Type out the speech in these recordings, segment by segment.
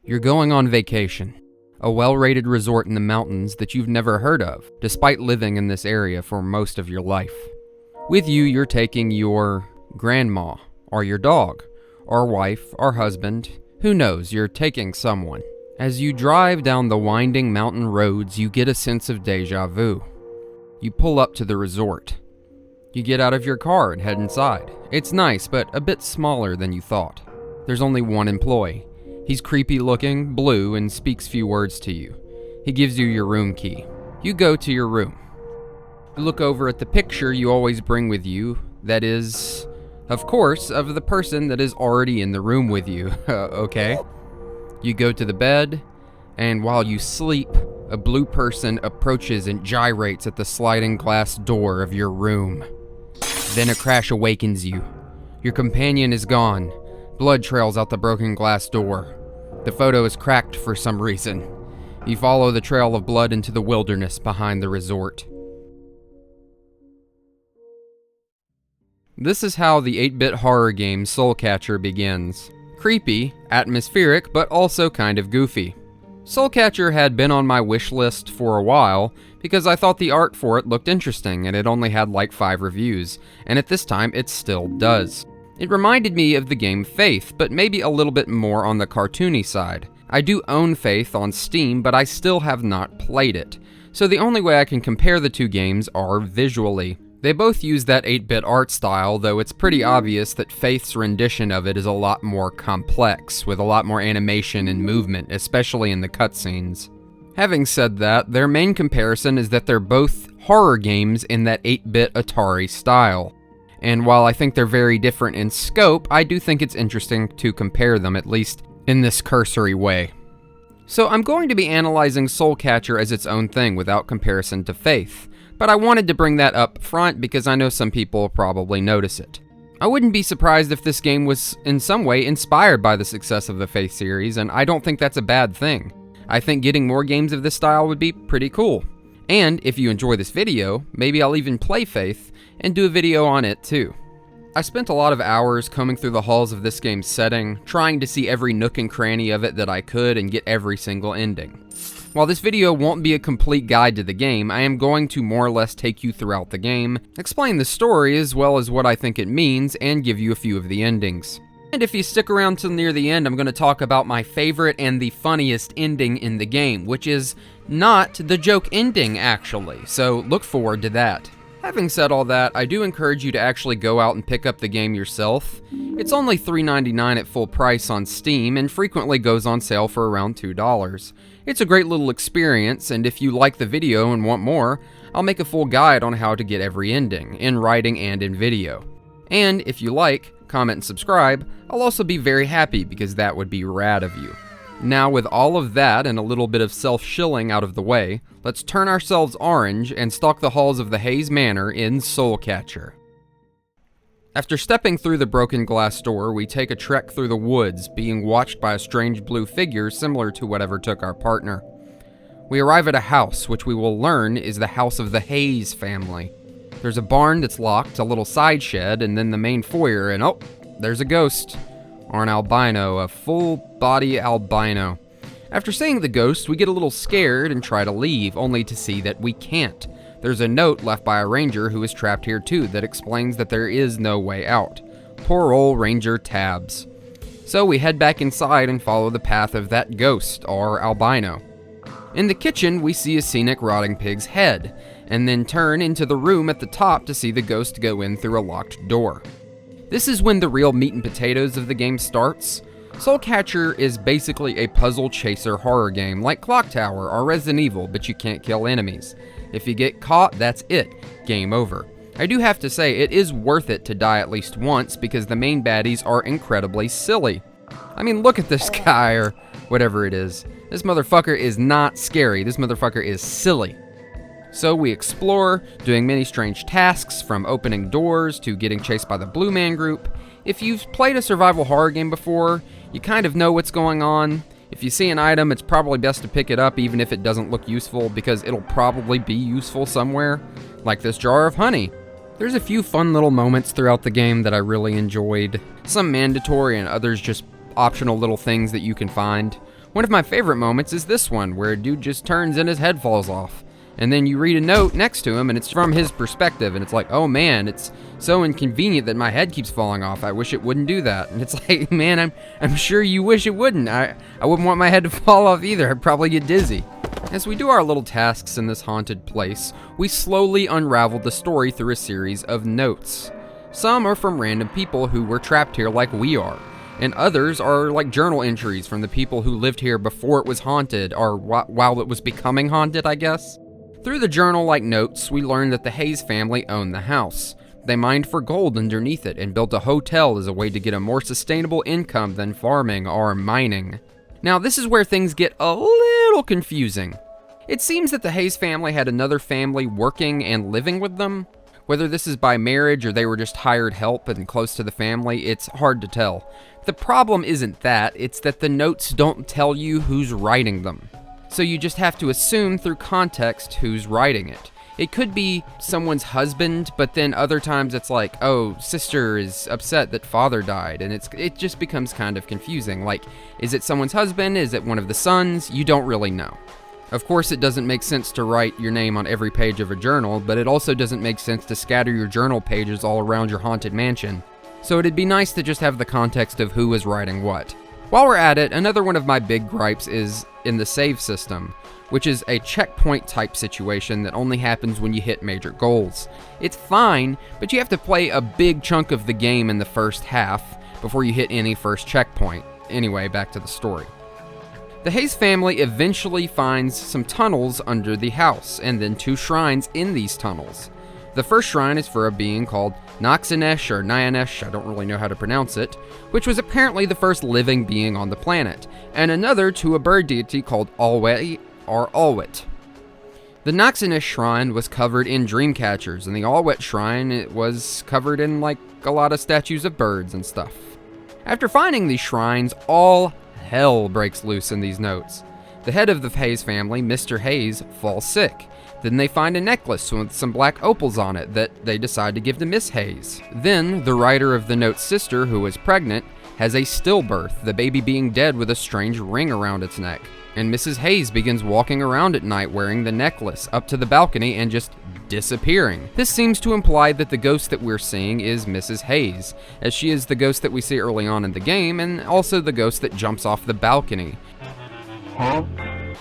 You're going on vacation, a well-rated resort in the mountains that you've never heard of, despite living in this area for most of your life. With you, you're taking your grandma, or your dog, or wife, or husband, who knows, you're taking someone. As you drive down the winding mountain roads, you get a sense of deja vu. You pull up to the resort. You get out of your car and head inside. It's nice, but a bit smaller than you thought. There's only one employee. He's creepy looking, blue, and speaks few words to you. He gives you your room key. You go to your room. You look over at the picture you always bring with you, that is, of course, of the person that is already in the room with you, okay? You go to the bed, and while you sleep, a blue person approaches and gyrates at the sliding glass door of your room. Then a crash awakens you. Your companion is gone. Blood trails out the broken glass door. The photo is cracked for some reason. You follow the trail of blood into the wilderness behind the resort. This is how the 8-bit horror game Soulcatcher begins. Creepy, atmospheric, but also kind of goofy. Soulcatcher had been on my wish list for a while because I thought the art for it looked interesting and it only had like 5 reviews, and at this time it still does. It reminded me of the game Faith, but maybe a little bit more on the cartoony side. I do own Faith on Steam, but I still have not played it, so the only way I can compare the two games are visually. They both use that 8-bit art style, though it's pretty obvious that Faith's rendition of it is a lot more complex, with a lot more animation and movement, especially in the cutscenes. Having said that, their main comparison is that they're both horror games in that 8-bit Atari style. And while I think they're very different in scope, I do think it's interesting to compare them, at least in this cursory way. So I'm going to be analyzing Soulcatcher as its own thing without comparison to Faith. But I wanted to bring that up front because I know some people will probably notice it. I wouldn't be surprised if this game was in some way inspired by the success of the Faith series, and I don't think that's a bad thing. I think getting more games of this style would be pretty cool. And if you enjoy this video, maybe I'll even play Faith and do a video on it too. I spent a lot of hours combing through the halls of this game's setting, trying to see every nook and cranny of it that I could and get every single ending. While this video won't be a complete guide to the game, I am going to more or less take you throughout the game, explain the story as well as what I think it means, and give you a few of the endings. And if you stick around till near the end, I'm going to talk about my favorite and the funniest ending in the game, which is not the joke ending actually, so look forward to that. Having said all that, I do encourage you to actually go out and pick up the game yourself. It's only $3.99 at full price on Steam and frequently goes on sale for around $2. It's a great little experience, and if you like the video and want more, I'll make a full guide on how to get every ending, in writing and in video. And if you like, comment and subscribe, I'll also be very happy because that would be rad of you. Now with all of that and a little bit of self-shilling out of the way, let's turn ourselves orange and stalk the halls of the Hayes Manor in Soulcatcher. After stepping through the broken glass door, we take a trek through the woods, being watched by a strange blue figure similar to whatever took our partner. We arrive at a house, which we will learn is the house of the Hayes family. There's a barn that's locked, a little side shed, and then the main foyer, and oh, there's a ghost. Or an albino, a full-body albino. After seeing the ghost, we get a little scared and try to leave, only to see that we can't. There's a note left by a ranger who is trapped here too that explains that there is no way out. Poor old Ranger Tabs. So we head back inside and follow the path of that ghost, or albino. In the kitchen, we see a scenic rotting pig's head, and then turn into the room at the top to see the ghost go in through a locked door. This is when the real meat and potatoes of the game starts. Soulcatcher is basically a puzzle chaser horror game like Clock Tower or Resident Evil, but you can't kill enemies. If you get caught, that's it. Game over. I do have to say, it is worth it to die at least once because the main baddies are incredibly silly. I mean, look at this guy, or whatever it is. This motherfucker is not scary. This motherfucker is silly. So we explore, doing many strange tasks, from opening doors to getting chased by the Blue Man Group. If you've played a survival horror game before, you kind of know what's going on. If you see an item, it's probably best to pick it up even if it doesn't look useful, because it'll probably be useful somewhere, like this jar of honey. There's a few fun little moments throughout the game that I really enjoyed. Some mandatory and others just optional little things that you can find. One of my favorite moments is this one, where a dude just turns and his head falls off. And then you read a note next to him, and it's from his perspective, and it's like, oh man, it's so inconvenient that my head keeps falling off. I wish it wouldn't do that. And it's like, man, I'm sure you wish it wouldn't. I wouldn't want my head to fall off either. I'd probably get dizzy. As we do our little tasks in this haunted place, we slowly unravel the story through a series of notes. Some are from random people who were trapped here like we are, and others are like journal entries from the people who lived here before it was haunted, or while it was becoming haunted, I guess. Through the journal-like notes, we learn that the Hayes family owned the house. They mined for gold underneath it and built a hotel as a way to get a more sustainable income than farming or mining. Now, this is where things get a little confusing. It seems that the Hayes family had another family working and living with them. Whether this is by marriage or they were just hired help and close to the family, it's hard to tell. The problem isn't that, it's that the notes don't tell you who's writing them. So you just have to assume through context who's writing it. It could be someone's husband, but then other times it's like, oh, sister is upset that father died, and it just becomes kind of confusing. Like, is it someone's husband? Is it one of the sons? You don't really know. Of course, it doesn't make sense to write your name on every page of a journal, but it also doesn't make sense to scatter your journal pages all around your haunted mansion. So it'd be nice to just have the context of who is writing what. While we're at it, another one of my big gripes is in the save system, which is a checkpoint type situation that only happens when you hit major goals. It's fine, but you have to play a big chunk of the game in the first half before you hit any first checkpoint. Anyway, back to the story. The Hayes family eventually finds some tunnels under the house, and then 2 shrines in these tunnels. The first shrine is for a being called Noxanesh or Nyanesh, I don't really know how to pronounce it, which was apparently the first living being on the planet, and another to a bird deity called Alwet or Alwet. The Noxanesh shrine was covered in dream catchers, and the Alwet shrine it was covered in like a lot of statues of birds and stuff. After finding these shrines, all hell breaks loose in these notes. The head of the Hayes family, Mr. Hayes, falls sick. Then they find a necklace with some black opals on it that they decide to give to Miss Hayes. Then, the writer of the note's sister, who is pregnant, has a stillbirth, the baby being dead with a strange ring around its neck. And Mrs. Hayes begins walking around at night wearing the necklace up to the balcony and just disappearing. This seems to imply that the ghost that we're seeing is Mrs. Hayes, as she is the ghost that we see early on in the game, and also the ghost that jumps off the balcony.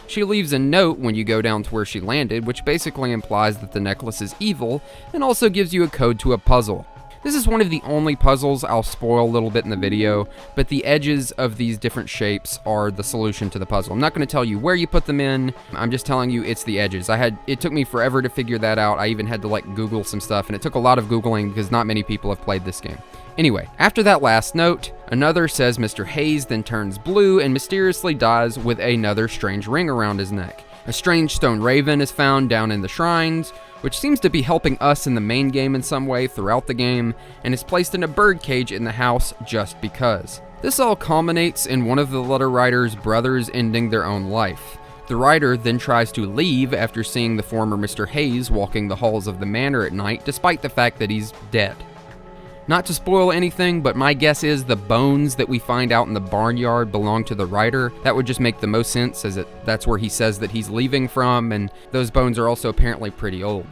She leaves a note when you go down to where she landed, which basically implies that the necklace is evil, and also gives you a code to a puzzle. This is one of the only puzzles I'll spoil a little bit in the video, but the edges of these different shapes are the solution to the puzzle. I'm not going to tell you where you put them in, I'm just telling you it's the edges. It took me forever to figure that out. I even had to like Google some stuff, and it took a lot of Googling because not many people have played this game. Anyway, after that last note, another says Mr. Hayes then turns blue and mysteriously dies with another strange ring around his neck. A strange stone raven is found down in the shrines, which seems to be helping us in the main game in some way throughout the game, and is placed in a bird cage in the house just because. This all culminates in one of the letter writer's brothers ending their own life. The writer then tries to leave after seeing the former Mr. Hayes walking the halls of the manor at night, despite the fact that he's dead. Not to spoil anything, but my guess is the bones that we find out in the barnyard belong to the writer. That would just make the most sense, as that's where he says that he's leaving from, and those bones are also apparently pretty old.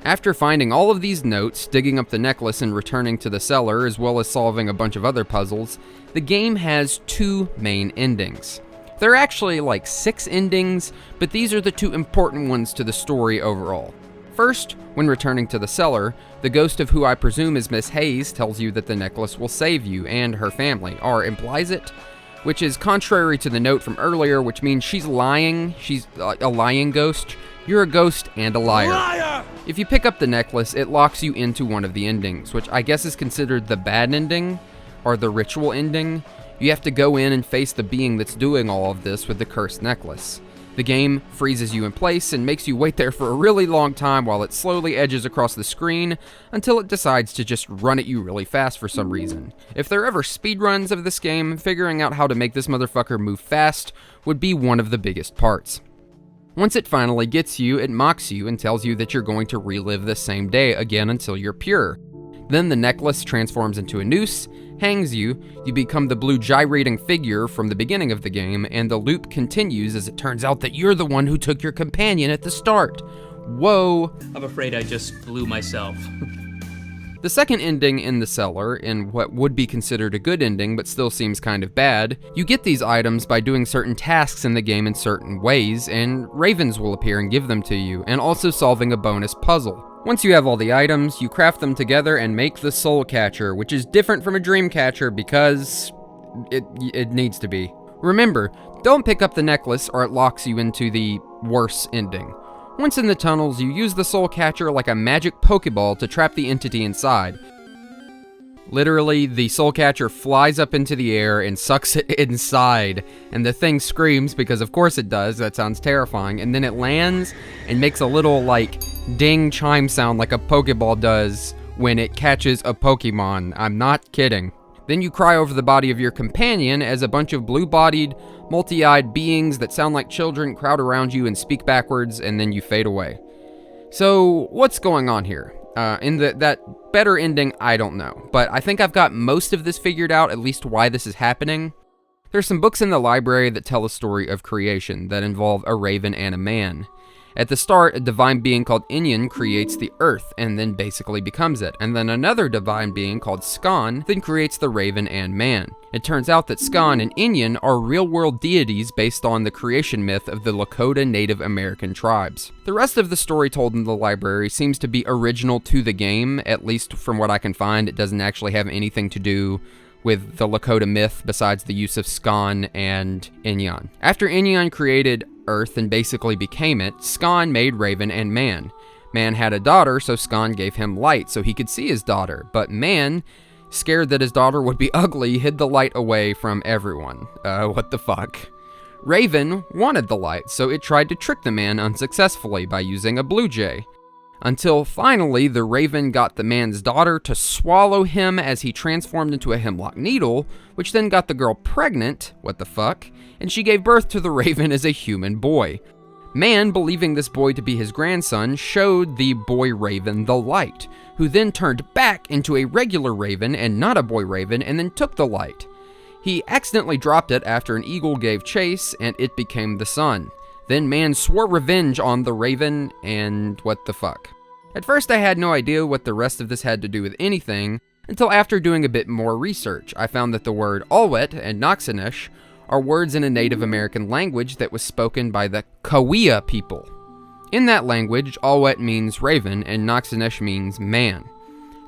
After finding all of these notes, digging up the necklace and returning to the cellar, as well as solving a bunch of other puzzles, the game has 2 main endings. There are actually like 6 endings, but these are the 2 important ones to the story overall. First, when returning to the cellar, the ghost of who I presume is Miss Hayes tells you that the necklace will save you and her family, or implies it, which is contrary to the note from earlier, which means she's lying. She's a lying ghost. You're a ghost and a liar. Liar! If you pick up the necklace, it locks you into one of the endings, which I guess is considered the bad ending, or the ritual ending. You have to go in and face the being that's doing all of this with the cursed necklace. The game freezes you in place and makes you wait there for a really long time while it slowly edges across the screen until it decides to just run at you really fast for some reason. If there are ever speedruns of this game, figuring out how to make this motherfucker move fast would be one of the biggest parts. Once it finally gets you, it mocks you and tells you that you're going to relive the same day again until you're pure. Then the necklace transforms into a noose, hangs you, you become the blue gyrating figure from the beginning of the game, and the loop continues as it turns out that you're the one who took your companion at the start. Whoa. I'm afraid I just blew myself. The second ending in the cellar, in what would be considered a good ending but still seems kind of bad, you get these items by doing certain tasks in the game in certain ways, and ravens will appear and give them to you, and also solving a bonus puzzle. Once you have all the items, you craft them together and make the soul catcher, which is different from a dream catcher because it needs to be. Remember, don't pick up the necklace or it locks you into the worse ending. Once in the tunnels, you use the soul catcher like a magic Pokeball to trap the entity inside. Literally, the soul catcher flies up into the air and sucks it inside, and the thing screams because of course it does, that sounds terrifying, and then it lands and makes a little like ding chime sound like a Pokeball does when it catches a Pokemon. I'm not kidding. Then you cry over the body of your companion as a bunch of blue-bodied, multi-eyed beings that sound like children crowd around you and speak backwards, and then you fade away. So, what's going on here? In that better ending, I don't know. But I think I've got most of this figured out, at least why this is happening. There's some books in the library that tell a story of creation that involve a raven and a man. At the start, a divine being called Inyan creates the earth and then basically becomes it, and then another divine being called Skan then creates the raven and man. It turns out that Skan and Inyan are real-world deities based on the creation myth of the Lakota Native American tribes. The rest of the story told in the library seems to be original to the game, at least from what I can find. It doesn't actually have anything to do with the Lakota myth besides the use of Skan and Inyan. After Inyan created Earth and basically became it, Skan made Raven and Man. Man had a daughter, so Skan gave him light so he could see his daughter, but Man, scared that his daughter would be ugly, hid the light away from everyone. What the fuck? Raven wanted the light, so it tried to trick the man unsuccessfully by using a blue jay. Until finally, the raven got the man's daughter to swallow him as he transformed into a hemlock needle, which then got the girl pregnant, what the fuck, and she gave birth to the raven as a human boy. Man, believing this boy to be his grandson, showed the boy raven the light, who then turned back into a regular raven and not a boy raven, and then took the light. He accidentally dropped it after an eagle gave chase, and it became the sun. Then Man swore revenge on the raven, and what the fuck. At first I had no idea what the rest of this had to do with anything, until after doing a bit more research, I found that the word Alwet and Noxanish are words in a Native American language that was spoken by the Cahuilla people. In that language, Alwet means raven and Noxanish means man.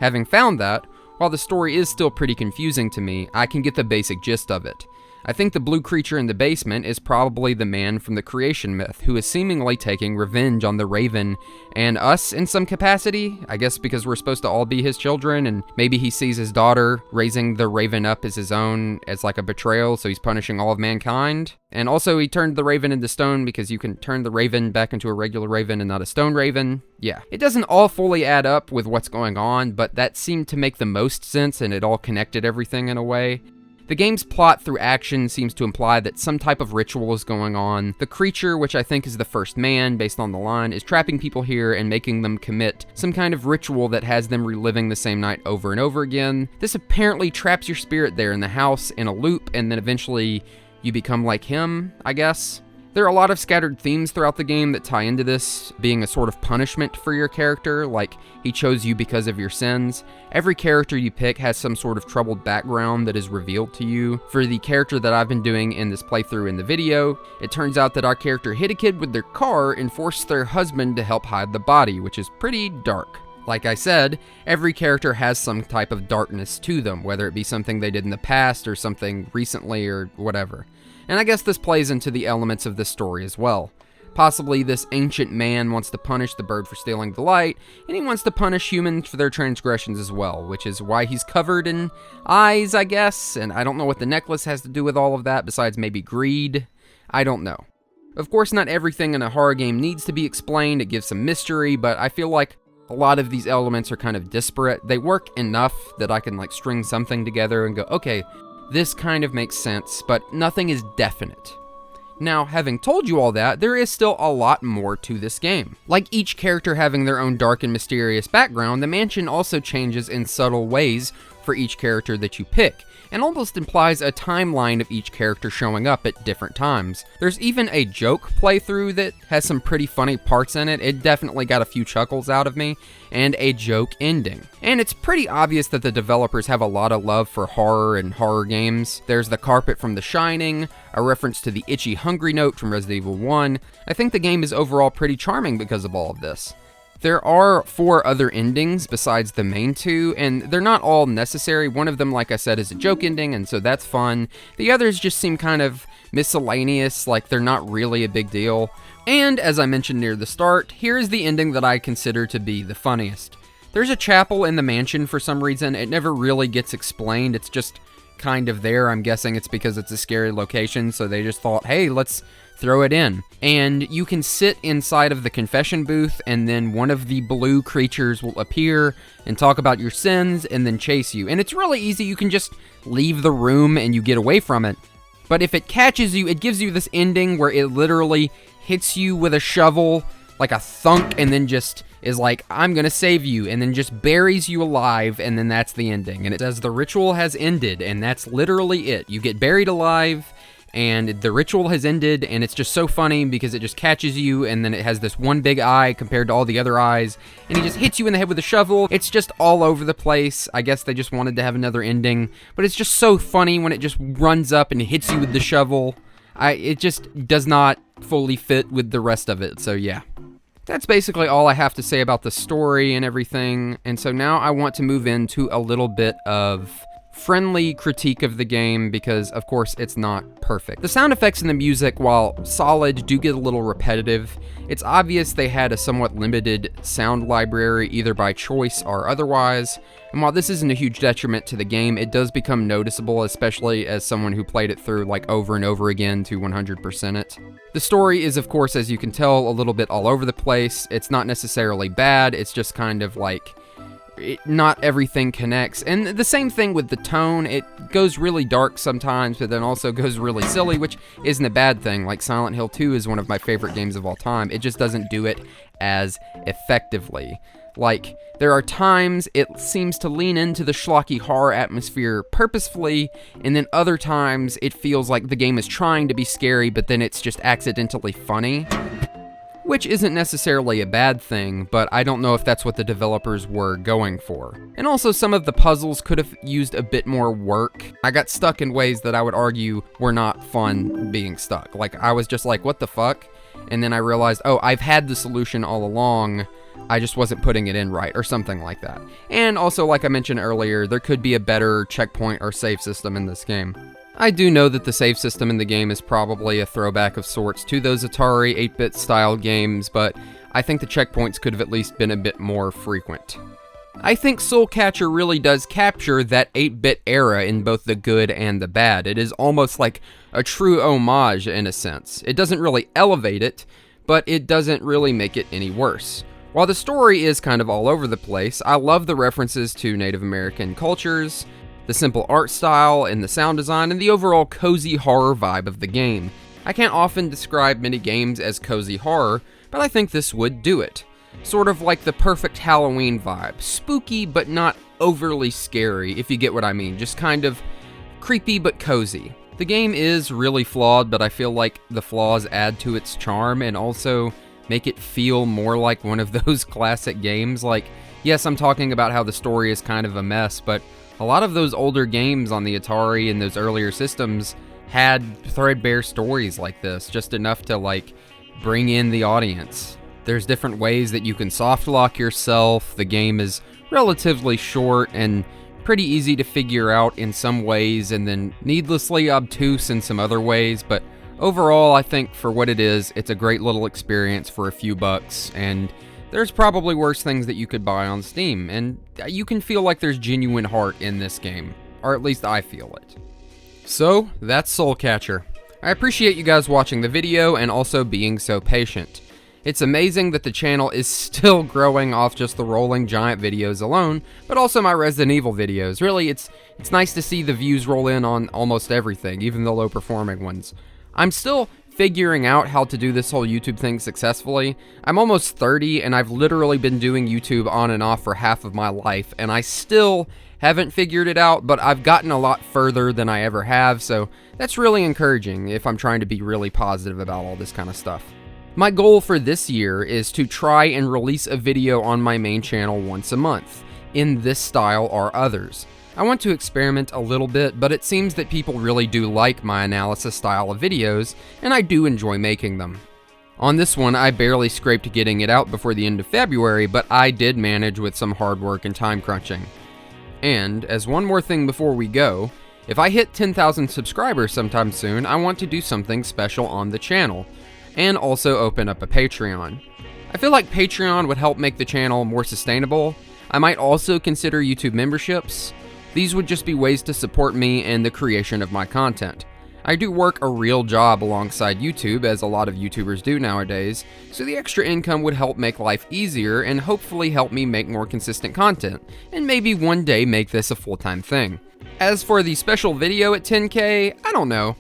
Having found that, while the story is still pretty confusing to me, I can get the basic gist of it. I think the blue creature in the basement is probably the man from the creation myth, who is seemingly taking revenge on the raven and us in some capacity, I guess because we're supposed to all be his children, and maybe he sees his daughter raising the raven up as his own as like a betrayal, so he's punishing all of mankind. And also he turned the raven into stone because you can turn the raven back into a regular raven and not a stone raven. Yeah, it doesn't all fully add up with what's going on, but that seemed to make the most sense and it all connected everything in a way. The game's plot through action seems to imply that some type of ritual is going on. The creature, which I think is the first man, based on the line, is trapping people here and making them commit some kind of ritual that has them reliving the same night over and over again. This apparently traps your spirit there in the house in a loop, and then eventually you become like him, I guess. There are a lot of scattered themes throughout the game that tie into this, being a sort of punishment for your character, like he chose you because of your sins. Every character you pick has some sort of troubled background that is revealed to you. For the character that I've been doing in this playthrough in the video, it turns out that our character hit a kid with their car and forced their husband to help hide the body, which is pretty dark. Like I said, every character has some type of darkness to them, whether it be something they did in the past or something recently or whatever. And I guess this plays into the elements of this story as well. Possibly this ancient man wants to punish the bird for stealing the light, and he wants to punish humans for their transgressions as well, which is why he's covered in eyes, I guess, and I don't know what the necklace has to do with all of that, besides maybe greed. I don't know. Of course, not everything in a horror game needs to be explained, it gives some mystery, but I feel like a lot of these elements are kind of disparate. They work enough that I can like string something together and go, okay, this kind of makes sense, but nothing is definite. Now, having told you all that, there is still a lot more to this game. Like each character having their own dark and mysterious background, the mansion also changes in subtle ways for each character that you pick, and almost implies a timeline of each character showing up at different times. There's even a joke playthrough that has some pretty funny parts in it. It definitely got a few chuckles out of me, and a joke ending. And it's pretty obvious that the developers have a lot of love for horror and horror games. There's the carpet from The Shining, a reference to the itchy hungry note from Resident Evil 1. I think the game is overall pretty charming because of all of this. There are 4 other endings besides the main 2, and they're not all necessary. One of them, like I said, is a joke ending, and so that's fun. The others just seem kind of miscellaneous, like they're not really a big deal. And as I mentioned near the start, here's the ending that I consider to be the funniest. There's a chapel in the mansion for some reason. It never really gets explained. It's just kind of there. I'm guessing it's because it's a scary location, so they just thought, hey, let's throw it in. And you can sit inside of the confession booth, and then one of the blue creatures will appear and talk about your sins and then chase you. And it's really easy. You can just leave the room and you get away from it. But if it catches you, it gives you this ending where it literally hits you with a shovel, like a thunk, and then just is like, I'm gonna save you, and then just buries you alive, and then that's the ending. And it says the ritual has ended, and that's literally it. You get buried alive, and the ritual has ended, and it's just so funny because it just catches you, and then it has this one big eye compared to all the other eyes, and he just hits you in the head with a shovel. It's just all over the place. I guess they just wanted to have another ending, but it's just so funny when it just runs up and hits you with the shovel. It just does not fully fit with the rest of it, so yeah. That's basically all I have to say about the story and everything, and so now I want to move into a little bit of friendly critique of the game because, of course, it's not perfect. The sound effects and the music, while solid, do get a little repetitive. It's obvious they had a somewhat limited sound library, either by choice or otherwise, and while this isn't a huge detriment to the game, it does become noticeable, especially as someone who played it through like over and over again to 100% it. The story is, of course, as you can tell, a little bit all over the place. It's not necessarily bad, it's just kind of like not everything connects. And the same thing with the tone. It goes really dark sometimes, but then also goes really silly, which isn't a bad thing. Like Silent Hill 2 is one of my favorite games of all time. It just doesn't do it as effectively. Like, there are times it seems to lean into the schlocky horror atmosphere purposefully, and then other times it feels like the game is trying to be scary, but then it's just accidentally funny. Which isn't necessarily a bad thing, but I don't know if that's what the developers were going for. And also, some of the puzzles could have used a bit more work. I got stuck in ways that I would argue were not fun being stuck. Like, I was just like, what the fuck? And then I realized, oh, I've had the solution all along, I just wasn't putting it in right, or something like that. And also, like I mentioned earlier, there could be a better checkpoint or save system in this game. I do know that the save system in the game is probably a throwback of sorts to those Atari 8-bit style games, but I think the checkpoints could have at least been a bit more frequent. I think Soul Catcher really does capture that 8-bit era in both the good and the bad. It is almost like a true homage in a sense. It doesn't really elevate it, but it doesn't really make it any worse. While the story is kind of all over the place, I love the references to Native American cultures, the simple art style and the sound design, and the overall cozy horror vibe of the game. I can't often describe many games as cozy horror, but I think this would do it. Sort of like the perfect Halloween vibe. Spooky, but not overly scary, if you get what I mean. Just kind of creepy, but cozy. The game is really flawed, but I feel like the flaws add to its charm and also make it feel more like one of those classic games. Like, yes, I'm talking about how the story is kind of a mess, but a lot of those older games on the Atari and those earlier systems had threadbare stories like this, just enough to like bring in the audience. There's different ways that you can soft lock yourself. The game is relatively short and pretty easy to figure out in some ways, and then needlessly obtuse in some other ways, but overall I think for what it is, it's a great little experience for a few bucks, and there's probably worse things that you could buy on Steam, and you can feel like there's genuine heart in this game, or at least I feel it. So, that's Soul Catcher. I appreciate you guys watching the video and also being so patient. It's amazing that the channel is still growing off just the Rolling Giant videos alone, but also my Resident Evil videos. Really, it's nice to see the views roll in on almost everything, even the low-performing ones. I'm still figuring out how to do this whole YouTube thing successfully. I'm almost 30, and I've literally been doing YouTube on and off for half of my life, and I still haven't figured it out, but I've gotten a lot further than I ever have, so that's really encouraging if I'm trying to be really positive about all this kind of stuff. My goal for this year is to try and release a video on my main channel once a month, in this style or others. I want to experiment a little bit, but it seems that people really do like my analysis style of videos, and I do enjoy making them. On this one, I barely scraped getting it out before the end of February, but I did manage with some hard work and time crunching. And, as one more thing before we go, if I hit 10,000 subscribers sometime soon, I want to do something special on the channel, and also open up a Patreon. I feel like Patreon would help make the channel more sustainable. I might also consider YouTube memberships. These would just be ways to support me and the creation of my content. I do work a real job alongside YouTube, as a lot of YouTubers do nowadays, so the extra income would help make life easier and hopefully help me make more consistent content, and maybe one day make this a full-time thing. As for the special video at 10K, I don't know.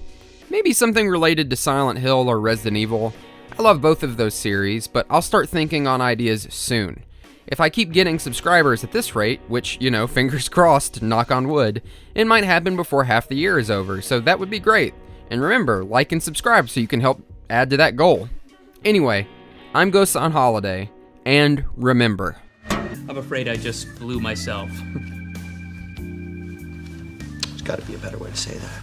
Maybe something related to Silent Hill or Resident Evil. I love both of those series, but I'll start thinking on ideas soon. If I keep getting subscribers at this rate, which, you know, fingers crossed, knock on wood, it might happen before half the year is over, so that would be great. And remember, like and subscribe so you can help add to that goal. Anyway, I'm GhostsOnHoliday, and remember. I'm afraid I just blew myself. There's gotta be a better way to say that.